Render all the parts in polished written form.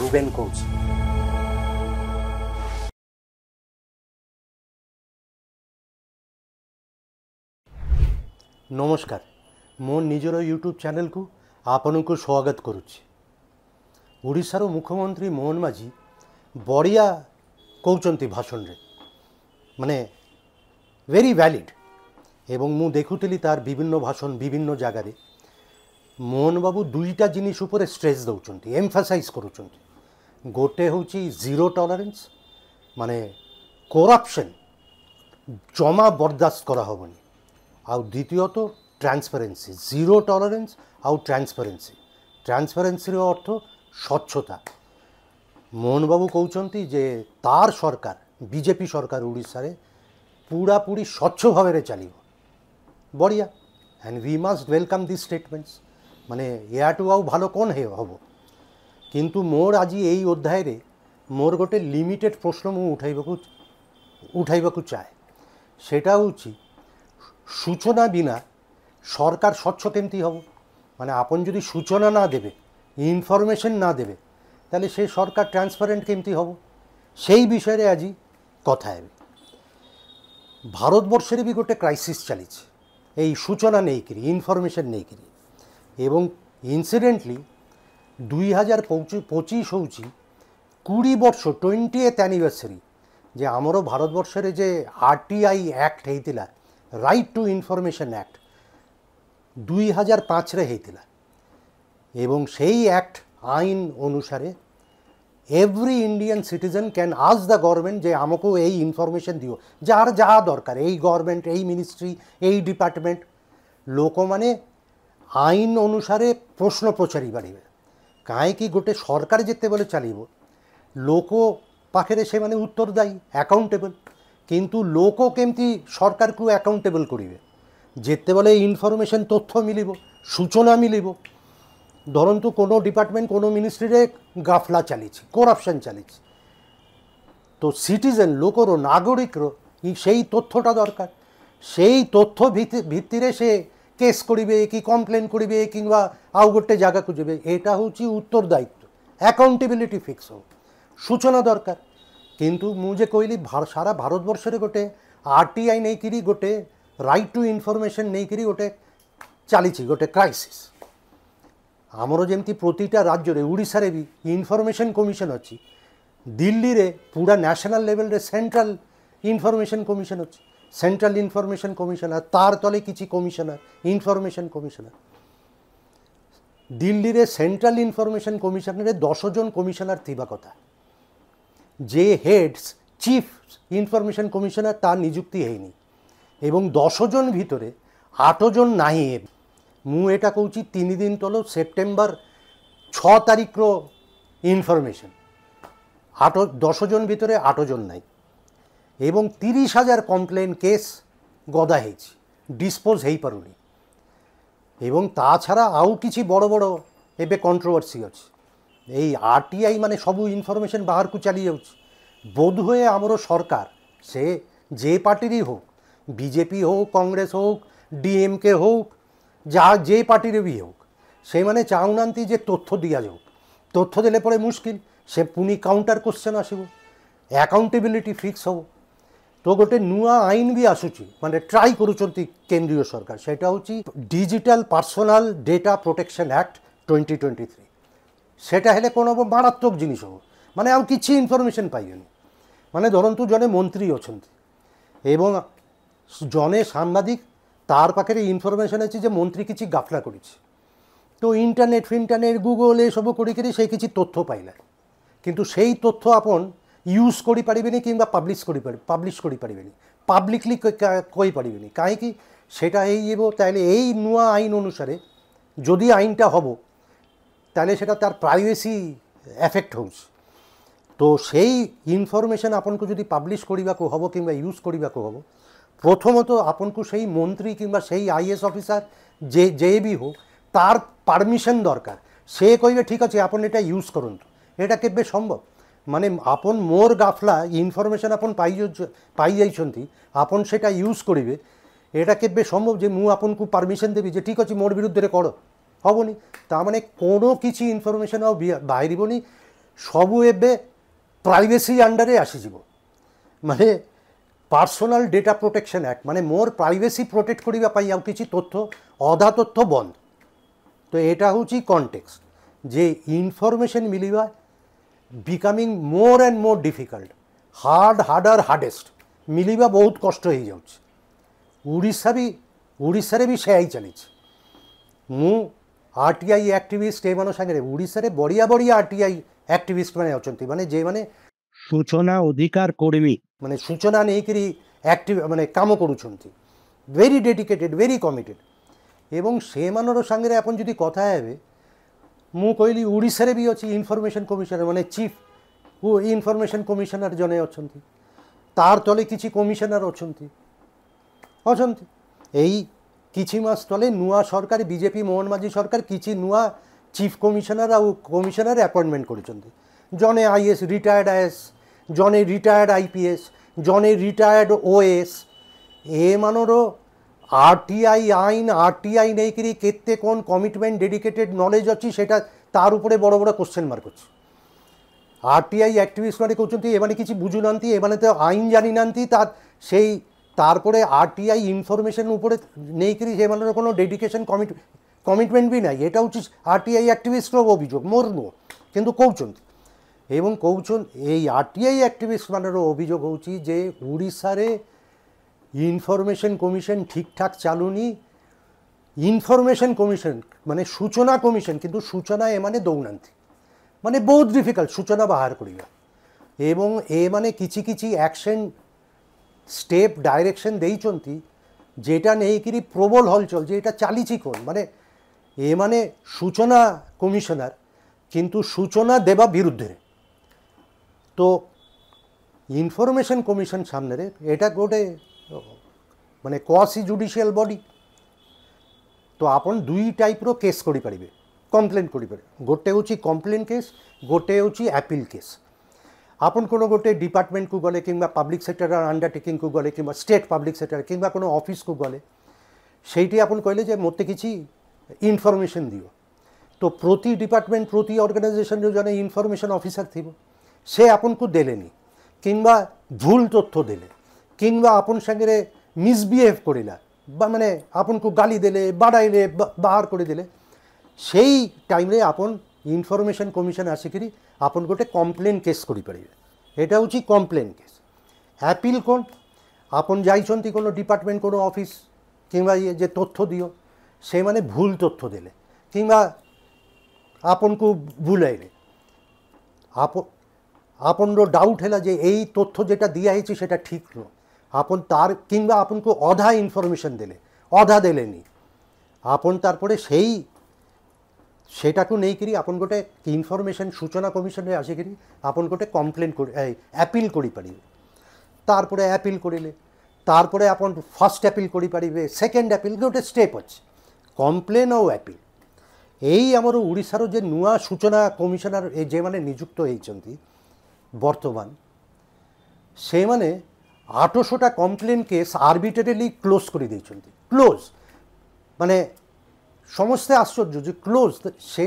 Ruben কৌশি। ନମସ୍କାର, ମୋ ନିଜର ୟୁଟ୍ୟୁବ୍ ଚ୍ୟାନେଲ୍କୁ ଆପଣଙ୍କୁ ସ୍ୱାଗତ କରୁଛି। ଓଡ଼ିଶାର ମୁଖ୍ୟମନ୍ତ୍ରୀ ମୋହନ ମାଝୀ ବଢ଼ିଆ କହୁଛନ୍ତି ଭାଷଣରେ, ମାନେ ଭେରି ଭ୍ୟାଲିଡ୍। ଏବଂ ମୁଁ ଦେଖୁଥିଲି ତାର ବିଭିନ୍ନ ଭାଷଣ ବିଭିନ୍ନ ଜାଗାରେ ମୋହନ ବାବୁ ଦୁଇଟା ଜିନିଷ ଉପରେ ଷ୍ଟ୍ରେସ୍ ଦେଉଛନ୍ତି, ଏମ୍ଫାସାଇଜ୍ କରୁଛନ୍ତି। ଗୋଟେ ହେଉଛି ଜିରୋ ଟଲରେନ୍ସ, ମାନେ କରପ୍ସନ୍ ଜମା ବରଦାସ୍ତ କରାହେବନି। ଆଉ ଦ୍ୱିତୀୟତ ଟ୍ରାନ୍ସପାରେନ୍ସି, ଜିରୋ ଟଲରେନ୍ସ ଆଉ ଟ୍ରାନ୍ସପାରେନ୍ସି। ଟ୍ରାନ୍ସପାରେନ୍ସିର ଅର୍ଥ ସ୍ୱଚ୍ଛତା। ମୋହନ ବାବୁ କହୁଛନ୍ତି ଯେ ତାର ସରକାର, ବିଜେପି ସରକାର ଓଡ଼ିଶାରେ ପୁରାପୁରି ସ୍ୱଚ୍ଛ ଭାବରେ ଚାଲିବ। ବଢ଼ିଆ, and we must welcome this statements. ମାନେ ଏହାଠୁ ଆଉ ଭଲ କ'ଣ ହେବ। କିନ୍ତୁ ମୋର ଆଜି ଏଇ ଅଧ୍ୟାୟରେ ମୋର ଗୋଟେ ଲିମିଟେଡ୍ ପ୍ରଶ୍ନ ମୁଁ ଉଠାଇବାକୁ ଚାହେଁ। সেটা ହେଉଛି সূচনা বিনা সরকার স্বচ্ছ কেমতি হব। মানে আপন যদি সূচনা না দেবে, ইনফরমেশন না দেবে, তাহলে সে সরকার ট্রান্সপারেন্ট কেমতি হব, সেই বিষয়ে আজি কথা হবে। ভারতবর্ষের বি গোটে ক্রাইসিস চালিছে এই সূচনা নেইকি, ইনফরমেশন নেইকি। এবং ইনসিডেন্টলি 2025 হচ্ছে 20 বর্ষ 20th অ্যানিভার্সারি যে আমার ভারতবর্ষের যে RTI অ্যাক্ট হয়েছিল, রাইট টু ইনফরমেশন অ্যাক্ট 2005রে হয়েছিল। এবং সেই অ্যাক্ট আইন অনুসারে every Indian citizen can ask the government যে আমাকে এই ইনফরমেশন দিও, যার যা দরকার। এই গভর্নমেন্ট, এই মিনিস্ট্রি, এই ডিপার্টমেন্ট লোক মানে আইন অনুসারে প্রশ্ন পচারি পারিবে। কাହିଁକି গোটে সরকার যেতবেলে চালিব লোক পাখে সে মানে উত্তরদায়ী, অ্যাকাউন্টেবল। কিন্তু লোক কেমতি সরকারকে অ্যাকাউন্টেবল করিবে যেতবেলে ইনফরমেশন তথ্য মিলিব, সূচনা মিলিব। ধরন্তু কোনো ডিপার্টমেন্ট, কোনো মিনিস্ট্রিরে গাফলা চালিছে, করাপশন চালিছে, তো সিটিজেন লোকর, নাগরিকর সেই তথ্যটা দরকার। সেই তথ্য ভিত্তিরে সে কেস করিবে কি কমপ্লেন করিবে কিংবা আউ গোটে জায়গাকে যাবে। এটা হচ্ছে উত্তরদায়িত্ব, অ্যাকাউন্টেবিলিটি ফিক্স হোক, সূচনা দরকার। কিন্তু মু যে কইলি সারা ভারতবর্ষের গোটে RTI নেইকি, গোটে রাইট টু ইনফরমেশন নেইকি গোটে চালিছি গোটে ক্রাইসিস। আমার যেমতি প্রতিটা রাজ্যরে, ওড়িশারে বি ইনফরমেশন কমিশন অছি, দিল্লিরে পুরা ন্যাশনাল লেভেলরে সেন্ট্রাল ইনফরমেশন কমিশন অছি, সেন্ট্রাল ইনফরমেশন কমিশনার, তার তলে কিছু কমিশনার, ইনফরমেশন কমিশনার। দিল্লিরে সেন্ট্রাল ইনফরমেশন কমিশনারে 10 জন কমিশনার থিবা কথা। যে হেডস চিফ ইনফরমেশন কমিশনার তার নিযুক্তি হয়নি। এবং 10 জন ভিতরে 8 জন নাহি। মু এটা কৌছি 3 দিন তলে সেপ্টেম্বর 6 তারিখর ইনফরমেশন। 10 জন ভিতরে 8 জন নাই। এবং 30,000 কমপ্লেন কেস গদা হয়েছে, ডিসপোজ হয়ে পারুনি। এবং তাছাড়া আউ কিছু বড় বড় এবে কন্ট্রোভার্সি আছে। এই RTI মানে সবু ইনফরমেশন বাহারকু চালি যাচ্ছে। বোধ হয়ে আমার সরকার, সে যে পার্টিরই হোক, বিজেপি হোক, কংগ্রেস হোক, DMK হোক, যা যে পার্টির বি হোক, সে মানে চাউনান্তি যে তথ্য দিয়া যাও। তথ্য দেলে পরে মুশকিল, সে পুনি কাউন্টার কোশ্চেন আসব, অ্যাকাউন্টেবিলিটি ফিক্স হব। তো গোটে নূয়া আইন বি আসুচি, মানে ট্রাই করুচন্তি কেন্দ্রীয় সরকার। সেটা হচ্ছে digital personal data protection act 2023। সেটা হলে কোনো মারাত্মক জিনিস হব, মানে আর কিছু ইনফরমেশন পাইবেনি। মানে ধরন্তু জনে মন্ত্রী অছন্তি এবং জনে সাংবাদিক, তার পাখে ইনফরমেশন আছে যে মন্ত্রী কিছু গাফলা করেছে। তো ইন্টারনেট গুগল এসবু করি সেই কিছু তথ্য পাইলে, কিন্তু সেই তথ্য আপন ইউজ করি পারিবেনি কিংবা পাবলিশ করি পারিবেনি, পাবলিকলি কই পারিবেনি। কাহিঁকি সেটা হয়ে যাব। তাহলে এই নূয়া আইন অনুসারে যদি আইনটা হব, তাহলে সেটা তার প্রাইভেসি এফেক্ট হচ্ছে। তো সেই ইনফরমেশন আপনকে যদি পাবলিশ করিবাকু হব কিংবা ইউজ করিবাকু হব, প্রথমত আপনকু সেই মন্ত্রী কিংবা সেই IAS অফিসার যে বি হোক, তার পারমিশন দরকার। সে কইবে ঠিক আছে আপন এটা ইউজ করুন। এটা কেবে সম্ভব? মানে আপন মোর গাফলা ইনফরমেশন আপন পাই যাইছন্তি, আপন সেটা ইউজ করিবে, এটা কেবে সম্ভব যে মু আপনকু পারমিশন দেবি যে ঠিক আছে মোর বিরুদ্ধে করো? হবনি। তা মানে কোনো কিছু ইনফরমেশন বাহিরিবনি। ସବୁ ଏବେ ପ୍ରାଇଭେସି ଅଣ୍ଡରରେ ଆସିଯିବ। ମାନେ পার্সোনাল ডেটা প্রোটেকশন আক্ট, মানে মোর প্রাইভেসি প্রোটেক্ট করা পাই আর কিছু তথ্য অধা তথ্য বন্ধ। তো এটা হচ্ছে কনটেক্সট যে ইনফরমেশন মিলিবা becoming more and more difficult, harder hardest মিলিবা বহুত কষ্ট হয়ে যাচ্ছে। ଓଡ଼ିଶାରେ ବି ସେୟା ହିଁ ଚାଲିଛି। ମୁଁ RTI ଆକ୍ଟିଭିଷ୍ଟ ଏମାନଙ୍କ ସାଙ୍ଗରେ ଓଡ଼ିଶାରେ ବଢ଼ିଆ ବଢ଼ିଆ RTI ଆକ୍ଟିଭିଷ୍ଟ ମାନେ ଅଛନ୍ତି, ମାନେ ଯେମାନେ ସୂଚନା ଅଧିକାର କର୍ମୀ, ମାନେ ସୂଚନା ନେଇକରି ମାନେ କାମ କରୁଛନ୍ତି, ଭେରି ଡେଡିକେଟେଡ୍, ଭେରି କମିଟେଡ୍। ଏବଂ ସେମାନଙ୍କ ସାଙ୍ଗରେ ଆପଣ ଯଦି କଥା ହେବେ, ମୁଁ କହିଲି ଓଡ଼ିଶାରେ ବି ଅଛି ଇନଫର୍ମେସନ୍ କମିଶନର, ମାନେ ଚିଫ୍ ଇନଫର୍ମେସନ୍ କମିଶନର ଜଣେ ଅଛନ୍ତି, ତାର ତଳେ କିଛି କମିଶନର ଅଛନ୍ତି। এই কিছু মাস তলে নূয়া সরকার বিজেপি মোহন মাঝি সরকার কিছু নূয়া চিফ কমিশনার আর কমিশনার অ্যাপয়েন্টমেন্ট করেছেন। জনে আইএস রিটায়ার্ড আইএস, জনে রিটায়ার্ড আইপিএস, জনে রিটায়ার্ড ওএস। এমানরও RTI আইন RTI নেইকি কেতে কোন কমিটমেন্ট ডেডিকেটেড নলেজ অছি সেটা তার উপরে বড় বড় কোশ্চেন মার্ক অছি। RTI অ্যাক্টিভিস্ট মানে কৌଛନ୍ତି এমানে কিছু বুঝু নাহান্তি, এমানে তো আইন জানি নাহান্তি, তার সেই তারপরে RTI ইনফরমেশন উপরে নেইকি সেমানের কোনো ডেডিকেশন কমিটমেন্ট বি নাই। এটা হচ্ছে RTI অ্যাক্টিভিস্টর অভিযোগ, মোর নো, কিন্তু কৌଛନ୍ତି। এবং কৌছন এই RTI অ্যাক্টিভিস্ট মানের অভিযোগ হচ্ছে যে ওড়িশারে ইনফরমেশন কমিশন ঠিকঠাক চালুনি। ইনফরমেশন কমিশন মানে সূচনা কমিশন, কিন্তু সূচনা এমানে দৌড়ান্তি, মানে বহুত ডিফিকল্ট সূচনা বাহার করিবা। এবং এমানে কিছু কিছু অ্যাকশন স্টেপ ডাইরেকশন দেইছন্তি যেটা নেইকি প্রবল হলচল যে এটা চালিছি কোন, মানে এমানে সূচনা কমিশনার কিন্তু সূচনা দেবা বিরুদ্ধে। তো ইনফরমেশন কমিশন সামনে এটা গোটে মানে কোয়াসি জুডিশিয়াল বডি। তো আপন দুই টাইপর কেস করে পারিবে, কমপ্লেন করে পারে। গোটে হচ্ছে কমপ্লেন কেস, গোটে হচ্ছে অ্যাপিল কেস। আপন কোনো গোটে ডিপার্টমেন্টକୁ গলে কিংবা পাবলিক সেক্টর আন্ডারটেকিংକୁ গলে কিংবা স্টেট পাবলিক সেক্টর কিংবা কোনো অফিসକୁ গলে সেইটি আপন কইলে যে মতে কিছু ইনফরমেশন দিও। তো প্রতি ডিপার্টমেন্ট প্রতি অর্গানাইজেশনের জনে ইনফরমেশন অফিসার থিব, সে আপনকু দেলেনি কিংবা ভুল তথ্য দেলে কিংবা আপন সাঙ্গে মিসবিহেভ করিলা বা মানে আপনকু গালি দেলে বাড়াইলে বাহার করে দিলে, সেই টাইমে আপন ইনফরমেশন কমিশন আসিকি আপন গোটে কমপ্লেন কেস করে পারিবে। এটা হচ্ছে কমপ্লেন কেস। অ্যাপিল কোন আপন যাইছন্তি কোনো ডিপার্টমেন্ট কোনো অফিস কিংবা ইয়ে যে তথ্য দিও, সে মানে ভুল তথ্য দেলে কিংবা আপনকু ভুলাইলে, আপনর ডাউট হেলা যে এই তথ্য যেটা দিয়া হয়েছে সেটা ঠিক নয়, আপন তার কিংবা আপনকু অধা ইনফরমেশন দেলে অধা দেলেনি, আপন তারপরে সেটাকে নেইকি আপন গোটে ইনফরমেশন সূচনা কমিশনে আসিকি আপন গোটে কমপ্লেন অ্যাপিল করে পারিবে। তারপরে অ্যাপিল করিলে তারপরে আপন ফার্স্ট অ্যাপিল করে পারিবে, সেকেন্ড অ্যাপিল গোটে স্টেপ আছে কমপ্লেন ও অ্যাপিল। এই আমার ওড়িশার যে নূয়া সূচনা কমিশনার যে মানে নিযুক্ত হয়েছেন বর্তমান, সে মানে 800টা কমপ্লেন কেস আরবিট্রারিলি ক্লোজ করে দিয়েছেন। ক্লোজ মানে সমস্ত আশ্চর্য যে ক্লোজ। সে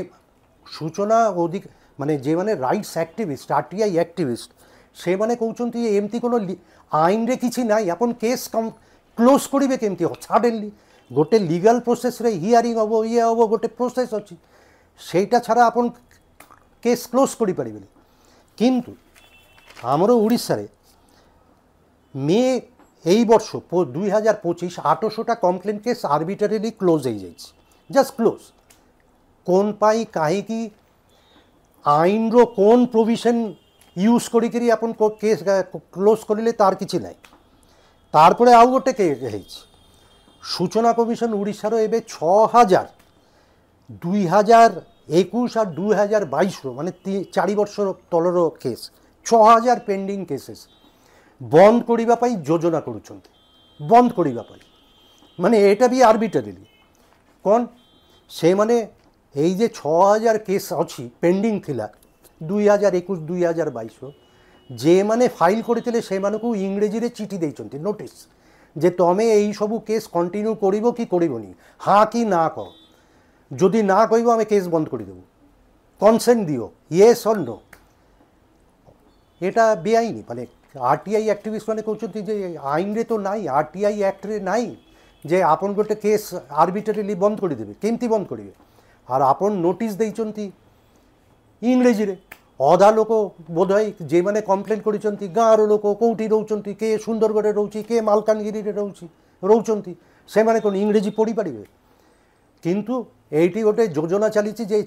সূচনা অধিক মানে যে মানে রাইটস আক্টিভিস্ট RTI আক্টিভিস্ট সে মানে কৌଛନ୍ତି এমতি কোনো আইনরে কিছু নাই, আপন কেস ক্লোজ করিবে কেমতি সাডেনলি। গোটে লিগাল প্রোসেসরে হিয়ারিং হব ইয়ে হব গোটে প্রোসেস ଅଛି, সেইটা ছাড়া আপন কেস ক্লোজ করে পারিবে। কিন্তু আমার ওড়িশারে মে এই বর্ষ 2025 800টা কমপ্লেন কেস আরবিট্রারিলি ক্লোজ হয়ে যাইছে, জাস্ট ক্লোজ। কোন পাই কাহিকি আইনর কোন প্রভিশন ইউজ করিকি আপন কেস ক্লোজ করিলে তার কিছু নাই। তারপরে আউ গোটে কেস হয়েছে সূচনা কমিশন ওড়িশার এবে 6000 2021 আর 2022 মানে 4 বর্ষর তলর কেস 6000 পেন্ডিং কেসেস বন্ধ করিবা পাই যোজনা করুছেন, বন্ধ করিবা পাই। মানে এটা বি আরবিট্রারিলি কোন সে মানে এই যে 6000 কেস অছি পেন্ডিং থিলা 2021 2022 যে মানে ফাইল করেছিলে সেমানকু ইংরেজিরে চিঠি দেইছেন নোটিস যে তুমি এই সবু কেস কন্টিনিউ করিব কি করিবনি, হ্যাঁ কি না কহ, যদি না কইব আমি কেস বন্ধ করে দেব, কনসেন্ট দিও ইয়েস অর নো। এটা বেআইনি মানে আরটিআই ଆକ୍ଟିଭିଷ୍ଟ ମାନେ କହୁଛନ୍ତି ଯେ ଆଇନରେ ତ ନାହିଁ ଆରଟିଆଇ ଆକ୍ଟରେ ନାହିଁ ଯେ ଆପଣ ଗୋଟେ କେସ୍ ଆର୍ବିଟ୍ରାରିଲି ବନ୍ଦ କରିଦେବେ କେମିତି ବନ୍ଦ କରିବେ আর ଆପଣ নোটিশ ଦେଇଛନ୍ତି ଇଂରେଜୀରେ ଅଧା ଲୋକ ବୋଧହୁଏ ଯେଉଁମାନେ କମ୍ପ୍ଲେନ୍ କରିଛନ୍ତି ଗାଁର ଲୋକ କେଉଁଠି ରହୁଛନ୍ତି କିଏ ସୁନ୍ଦରଗଡ଼ରେ ରହୁଛି କିଏ ମାଲକାନଗିରିରେ ରହୁଛନ୍ତି ସେମାନେ କ'ଣ ଇଂରେଜୀ ପଢ଼ିପାରିବେ କିନ୍ତୁ এইটি ଗୋଟେ ଯୋଜନା ଚାଲିଛି ଯେ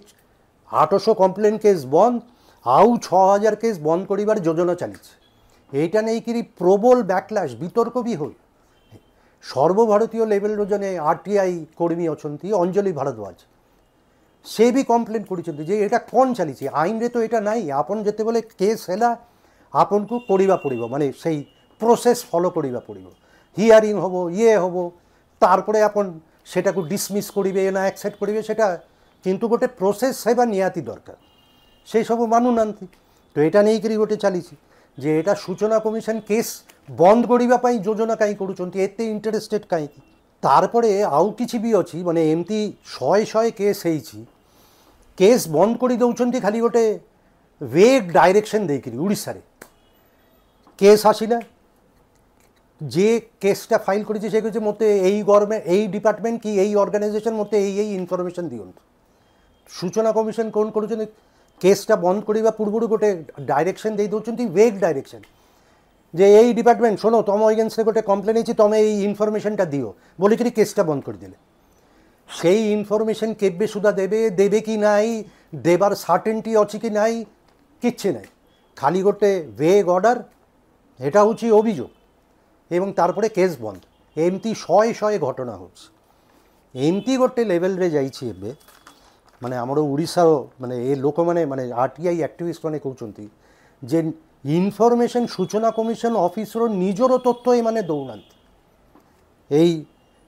800 କମ୍ପ୍ଲେନ୍ କେସ୍ ବନ୍ଦ ଆଉ 6000 କେସ୍ ବନ୍ଦ କରିବାର ଯୋଜନା ଚାଲିଛି এইটা ନେଇକିରି প্রবল ব্যাকল্যাশ বিতর্ক ବି ହୁଏ সর্বভারতীয় লেভেলর জনে আরটিআই কর্মী অনেক অঞ্জলি ভারদ্বাজ সে भी কমপ্লেন করেছেন যে এটা কোন চালিছে আইনরে তো এটা নাই আপন যেতবেলে কেস হেলা আপনকু করিবা পড়িব মানে সেই প্রসেস ফলো করিবা পড়িব হিয়ারিং হব হব তারপরে আপন সেটাকে ডিসমিস করিবে না অ্যাকসেপ্ট করিবে সেটা কিন্তু গোটে প্রসেস সেবা নিয়াতি দরকার সেই সব মানুনাহান্তি তো এটা নেইকি গোটে চালিছে যে এটা সূচনা কমিশন কেস বন্ধ করিবা পাই যোজনা কাই করুচন্তি এতে ইন্টারেস্টেড কাই তারপরে আউ কিছু বি অছি মানে এমতি শয়ে কেস হয়েছি কেস বন্ধ করে দেউছন্তি খালি গোটে ভেগ ডাইরেকশন দেইকিরি ওড়িশারে কেস আসিলা যে কেসটা ফাইল করেছে সে কইছে মতে এই গভর্নমেন্ট এই ডিপার্টমেন্ট কি এই অর্গানাইজেশন মতে এই ইনফরমেশন দিয়ন্তু সূচনা কমিশন কোন করুছেন কেসটা বন্ধ করিবা পূর্বরু গোটে ডাইরেকশন দেই দেউছন্তি ভেগ ডাইরেকশন যে এই ডিপার্টমেন্ট শোনো তোম এগেন্স্টে গোটে কমপ্লেন হয়েছি তুমি এই ইনফরমেশনটা দিও বলিকি কেসটা বন্ধ করে দিলে সেই ইনফরমেশন কেবে সুদা দেবে কি নাই দেবার সার্টেনটি অছি কি নাই কিচ্ছু নাই খালি গোটে ভেগ অর্ডার এটা হচ্ছে অভিযোগ এবং তারপরে কেস বন্ধ এমতি শয়ে ঘটনা হচ্ছে এমতি গোটে লেভেলরে যাইছি এবে মানে আমার ওড়িশার মানে এ লোক মানে আরটিআই আক্টিভিস্ট মানে কৌଛନ୍ତି যে ইনফরমেশন সূচনা কমিশন অফিসর নিজের তথ্য এমানে দৌড়ান্তি এই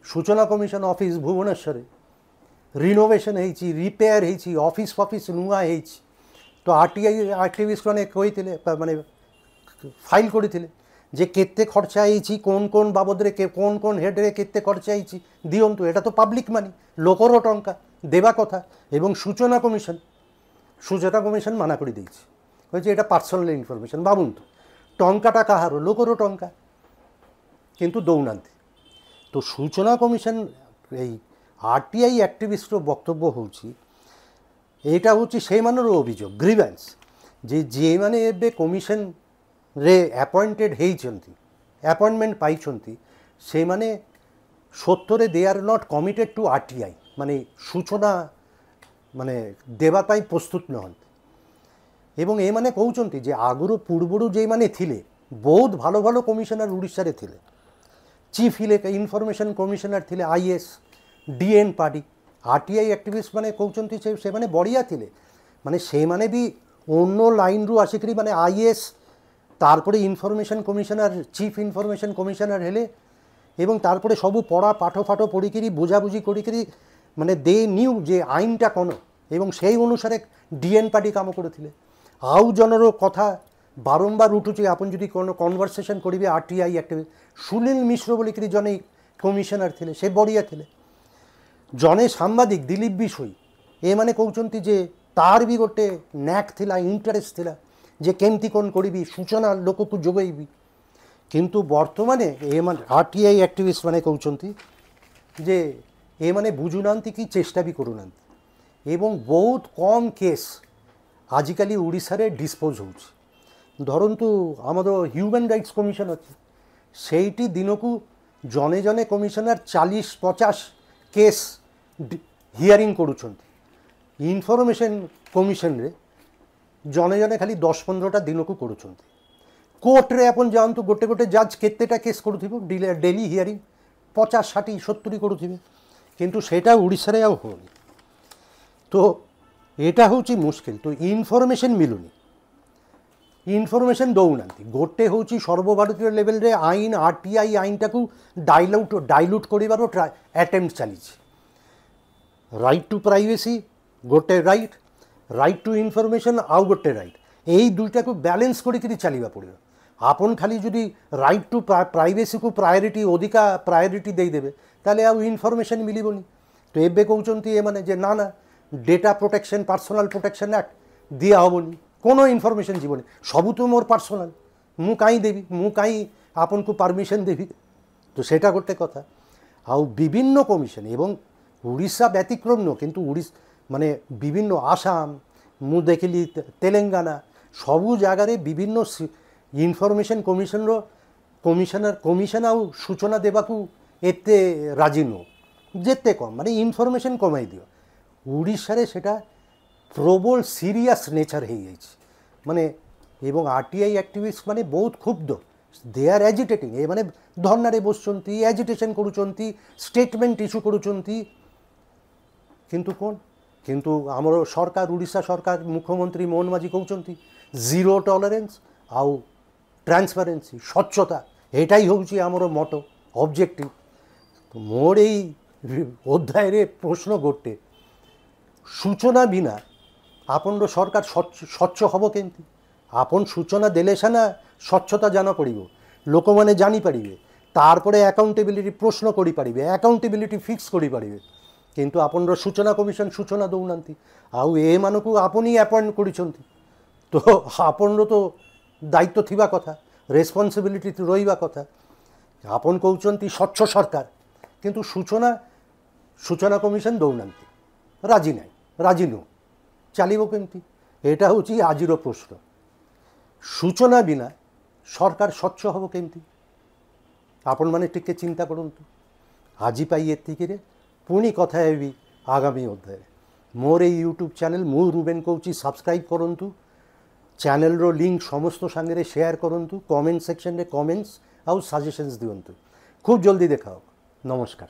সূচনা কমিশন অফিস ভুবনেশ্বরে রিনোভেশন হয়েছি রিপেয়ার হয়েছি অফিস নূয়া হয়েছি তো আরটিআই আক্টিভিস্ট মানে কইলে মানে ফাইল করে যে কেতে খরচা হয়েছি কোন বাবদরে কোন হেডরে কেতে খরচা হয়েছি দিয়ন্তু এটা তো পাবলিক মানি লোকর টঙ্কা দেবা কথা এবং সূচনা কমিশন মানা করে দিয়েছে হয়েছে এটা পার্সোনাল ইনফরমেশন ভাবুন তো টঙ্কাটা কাহার লোকরও টঙ্কা কিন্তু দৌড়ান্তি তো সূচনা কমিশন এই আরটিআই আক্টিভিস্টর বক্তব্য হচ্ছে এইটা হচ্ছে সেইমানেরও অভিযোগ গ্রিভ্যান্স যে মানে এবে কমিশন রে অ্যাপয়েন্টেড হয়েছেন্তি অ্যাপয়েন্টমেন্ট পাইছেন্তি সেইমানে সত্যরে they are not committed to RTI মানে সূচনা মানে দেবা পাই প্রস্তুত নহନ୍ତି এবং এমানে কହୁଛନ୍ତି যে আগରୁ ପୂର୍ବରୁ যেইମାନେ ଥିଲେ ବହୁତ ଭଲ ଭଲ କମିଶନର ଓଡ଼ିଶାରେ ଥିଲେ চিফ ইনফরমেশন কমিশনার ଥିଲେ আইএস ডিএন পার্টি আরটিআই আক্টিভিস্ট মানে কହୁଛନ୍ତି ସେମାନେ ବଢ଼ିଆ ଥିଲେ মানে ସେମାନେ ବି অন্য লাইনରୁ ଆସିକରି মানে আইএস তারপরে information commissioner chief information commissioner হেলে এবং তারপরে সবু পড়া পাঠ পড়িকি বুঝাবুঝি করিকি মানে দে নিউ যে আইনটা কোন এবং সেই অনুসারে ডিএন পার্টি কাম করুলে আউ জনের কথা বারম্বার উঠুছে আপন যদি কোনো কনভারসেশন করবে আরটিআই আক্টিভিস্ট সুনীল মিশ্র বলিকি জনে কমিশনার ଥିଲେ সে বড়িয়া ଥିଲେ জনে সাংবাদিক দিলীপ বিশোই এমানে কହୁଛନ୍ତି যে তার ବି ଗୋଟେ ন্যাক ଥିଲା ইন্টারেস্ট ଥିଲା যে কেমতি কোন করবি সূচনা লোকକୁ যোগাইবি কিন্তু বর্তমানে এমানে আরটিআই আক্টিভিস্ট মানে কହୁଛନ୍ତି যে এমানে বুঝুনাহাନ୍ତି কি চেষ্টা भी করুনাহাନ୍ତି এবং বহুত কম কেস আজকালি ওড়িশারে ডিসপোজ হচ্ছে ধরন্তু আমাদের হিউম্যান রাইটস কমিশন আছে সেইটি দিনকু জনে জনে কমিশনার 40-50 কেস হিয়ারিং করুଛନ୍ତି ইনফরমেশন কমিশনরে জনে জনে খালি 10-15টা দিনকু করুଛନ୍ତି কোর্টরে আপন জানতু গোটে গোটে জাজ কেতেটা কেস করুথিব ডেলি হিয়ারিং 50-60-70 করুথিবে কিন্তু সেটা ওড়িশারে আও হয়নি তো এটা হচ্ছে মুশকিল তো ইনফরমেশন মিলুনি ইনফরমেশন দৌড়ান্তি গোটে হচ্ছে সর্বভারতীয় লেভেলরে আইন আরটিআই আইনটাকে ডাইলুট করিবার অ্যাটেম্প্ট চালিছে রাইট টু প্রাইভেসি গোটে রাইট টু ইনফরমেশন আউ গোটে রাইট এই দুইটাকে ব্যালেন্স করিকি চালিবা পড়িব আপন খালি যদি রাইট টু প্রাইভেসি কু অধিকা প্রায়োরিটি দেইদেবে তাহলে আউ ইনফরমেশন মিলিবনি তো এবে কହୁଛନ୍ତି এমানে যে না data protection personal protection act দিয়া হবনি कोनो इनफर्मेशन जीवन सबू तो मोर पार्सोनाल मु कहीं देवी मु कहीं आपन को परमिशन देवी तो सेटा गोटे कथा आउ विभिन्न कमिशन एवं उड़ीसा व्यतिक्रम न किंतु माने विभिन्न आसाम मु देखिली तेलेंगाना सबू जगार विभिन्न इनफर्मेशन कमिशनर आउ सूचना देवाकू एते राजी नो जेते कम माने इनफर्मेशन कमाई दियो उड़ीसा सेटा प्रबल सीरियस नेचर हो जाए माने एवं आरटीआई एक्टिविस्ट माने बहुत क्षुब्ध दे आर एजिटेटिंग ए माने धरनारे बसुंती एजिटेशन करुचंती स्टेटमेंट इश्यू करुचंती किंतु कौन किंतु आमर सरकार उड़ीसा सरकार मुख्यमंत्री मोहन माझी कहते जीरो टॉलरेंस आउ ट्रांसपेरेंसी स्वच्छता एटाई होउची आमर मोटो ऑब्जेक्टिव तो मोर एई अध्याय रे प्रश्न गोटे सूचना बिना आपन सरकार स्वच्छ हब केमती आपन सूचना देले सिना स्वच्छता जाना पड़िबो लोक माने जानी पारिबे तारपरे अकाउंटेबिलिटी प्रश्न करि पारिबे अकाउंटेबिलिटी फिक्स करि पारिबे किंतु आपन सूचना कमिशन सूचना दौनांती आउ ए मानकू आपनी अपॉइंट करिसंती तो आपन तो दायित्व थिबा कथा रेस्पॉन्सिबिलिटी रहिबा कथा आपन कहउचंती स्वच्छ सरकार किंतु सूचना कमिशन दौनांती राजी नाई राजी नु चलिबो केमती एटा होची आजिर प्रश्न सूचना बिना सरकार स्वच्छ हब केमती आपन माने टिके चिंता करंतु आजि पाई एतिकिरे पुणी कथा हेबी आगामी अध्याय मोर ए यूट्यूब चैनल मु रूबेन कौची सब्सक्राइब करंतु चैनल रो लिंक समस्त सांगे शेयर करंतु कमेंट सेक्शन रे कमेंट्स आउ सजेशंस दियंतु खूब जल्दी देखा नमस्कार।